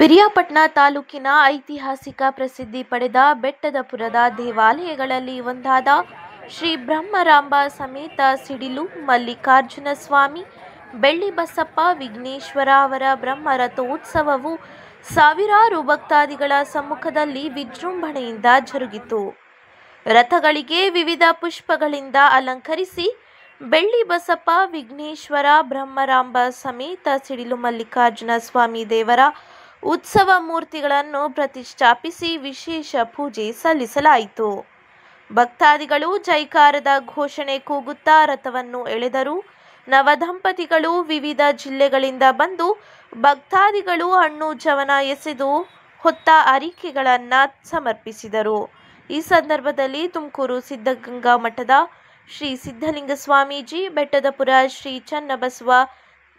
ಪಿರಿಯಾಪಟ್ಟಣ ತಾಲೂಕಿನ ಐತಿಹಾಸಿಕ ಪ್ರಸಿದ್ಧಿ ಪಡೆದ ಬೆಟ್ಟದಪುರದ ದೇವಾಲಯಗಳಲ್ಲಿ ಒಂದಾದ ಶ್ರೀ ಬ್ರಹ್ಮರಾಂಬ ಸಮೇತ ಸಿಡಿಲು ಮಲ್ಲಿಕಾರ್ಜುನ ಸ್ವಾಮಿ ಬೆಳ್ಳಿ ಬಸಪ್ಪ ವಿಘ್ನೇಶ್ವರ ಅವರ ಬ್ರಹ್ಮ ರಥೋತ್ಸವವು ಸಾವಿರಾರು ಭಕ್ತಾದಿಗಳ ಸಮ್ಮುಖದಲ್ಲಿ ವಿಜೃಂಭಣೆಯಿಂದ ಜರುಗಿತು. ರಥಗಳಿಗೆ ವಿವಿಧ ಪುಷ್ಪಗಳಿಂದ ಅಲಂಕರಿಸಿ ಬೆಳ್ಳಿ ಬಸಪ್ಪ ವಿಘ್ನೇಶ್ವರ ಬ್ರಹ್ಮರಾಂಬ ಸಮೇತ ಸಿಡಿಲು ಮಲ್ಲಿಕಾರ್ಜುನ ಸ್ವಾಮಿ ದೇವರ ಉತ್ಸವ ಮೂರ್ತಿಗಳನ್ನು ಪ್ರತಿಷ್ಠಾಪಿಸಿ ವಿಶೇಷ ಪೂಜೆ ಸಲ್ಲಿಸಲಾಯಿತು. ಭಕ್ತಾದಿಗಳು ಜೈಕಾರದ ಘೋಷಣೆ ಕೂಗುತ್ತಾ ರಥವನ್ನು ಎಳೆದರು. ನವದಂಪತಿಗಳು ವಿವಿಧ ಜಿಲ್ಲೆಗಳಿಂದ ಬಂದು ಭಕ್ತಾದಿಗಳು ಹಣ್ಣು ಜವನ ಎಸೆದು ಹೊತ್ತ ಅರಿಕೆಗಳನ್ನು ಸಮರ್ಪಿಸಿದರು. ಈ ಸಂದರ್ಭದಲ್ಲಿ ತುಮಕೂರು ಸಿದ್ಧಗಂಗಾ ಮಠದ ಶ್ರೀ ಸಿದ್ಧಲಿಂಗ ಸ್ವಾಮೀಜಿ, ಬೆಟ್ಟದಪುರ ಶ್ರೀ ಚನ್ನಬಸವ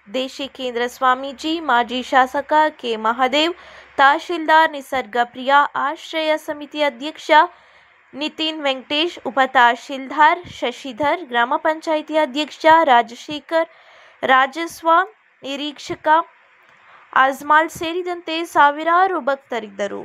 ದೇಶಿಕೇಂದ್ರ ಸ್ವಾಮೀಜಿ, ಮಾಜಿ ಶಾಸಕ ಕೆ ಮಹಾದೇವ್, ತಹಶೀಲ್ದಾರ್ ನಿಸರ್ಗ ಪ್ರಿಯಾ, ಆಶ್ರಯ ಸಮಿತಿ ಅಧ್ಯಕ್ಷ ನಿತಿನ್ ವೆಂಕಟೇಶ್, ಉಪ ತಹಶೀಲ್ದಾರ್ ಶಶಿಧರ್, ಗ್ರಾಮ ಪಂಚಾಯಿತಿ ಅಧ್ಯಕ್ಷ ರಾಜಶೇಖರ್, ರಾಜಸ್ವ ನಿರೀಕ್ಷಕ ಅಜ್ಮಾಲ್ ಸೇರಿದಂತೆ ಸಾವಿರಾರು ಭಕ್ತರಿದ್ದರು.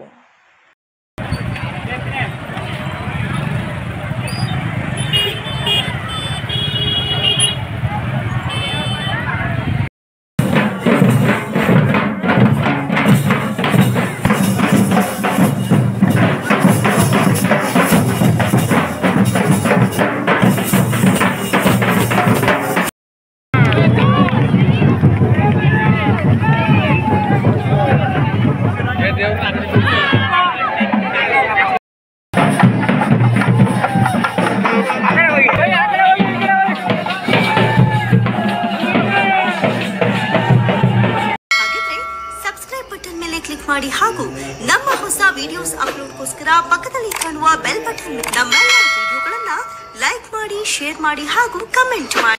ಕ್ಲಿಕ್ ಮಾಡಿ ಹಾಗೂ ನಮ್ಮ ಹೊಸ ವಿಡಿಯೋಸ್ ಅಪ್ಲೋಡ್ಗೋಸ್ಕರ ಪಕ್ಕದಲ್ಲಿ ಕಾಣುವ ಬೆಲ್ ಬಟನ್ ನಮ್ಮೆಲ್ಲ ವಿಡಿಯೋಗಳನ್ನ ಲೈಕ್ ಮಾಡಿ, ಶೇರ್ ಮಾಡಿ ಹಾಗೂ ಕಮೆಂಟ್ ಮಾಡಿ.